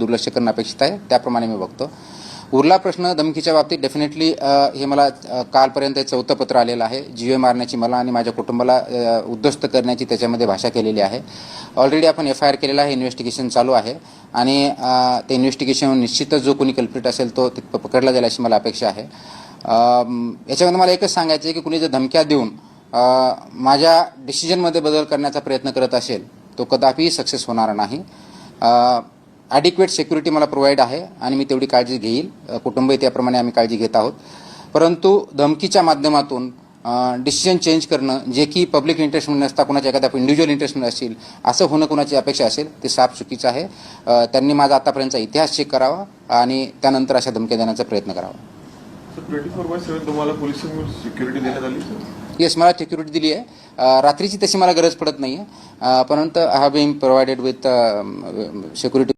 दुर्लक्ष करणं अपेक्षित आहे, त्याप्रमाणे मी बघतो. उरला प्रश्न धमकीच्या बाबतीत डेफिनेटली हे मला कालपर्यंत 4थं पत्र आलेलं आहे. जीवे मारण्याची मला आणि माझ्या कुटुंबाला उद्ध्वस्त करण्याची त्याच्यामध्ये भाषा केलेली आहे. ऑलरेडी आपण FIR केलेला आहे, इन्व्हेस्टिगेशन चालू आहे आणि ते इन्व्हेस्टिगेशन निश्चितच जो कोणी कल्प्रिट असेल तो पकडला जाईल अशी मला अपेक्षा आहे. याच्यामध्ये मला एकच सांगायचं आहे की कुणी जर धमक्या देऊन माझ्या डिसिजनमध्ये बदल करण्याचा प्रयत्न करत असेल तो कदापि सक्सेस होणार नाही. ॲडिक्वेट सिक्युरिटी मला प्रोव्हाइड आहे आणि मी तेवढी काळजी घेईल, कुटुंबही त्याप्रमाणे आम्ही काळजी घेत आहोत. परंतु धमकीच्या माध्यमातून डिसिजन चेंज करणं, जे की पब्लिक इंटरेस्टमध्ये नसता कुणाच्या एखाद्या इंडिव्हिज्युअल इंटरेस्टमध्ये असेल, असं होणं कुणाची अपेक्षा असेल ते साफ चुकीचं आहे. त्यांनी माझा आतापर्यंतचा इतिहास चेक करावा आणि त्यानंतर अशा धमक्या देण्याचा प्रयत्न करावा. 24/7 तुम्हाला पोलिसांकडून सिक्युरिटी देण्यात आली सर? येस, मला सिक्युरिटी दिली आहे. रात्रीची तशी मला गरज पडत नाही आहे, परंतु I have been provided with security.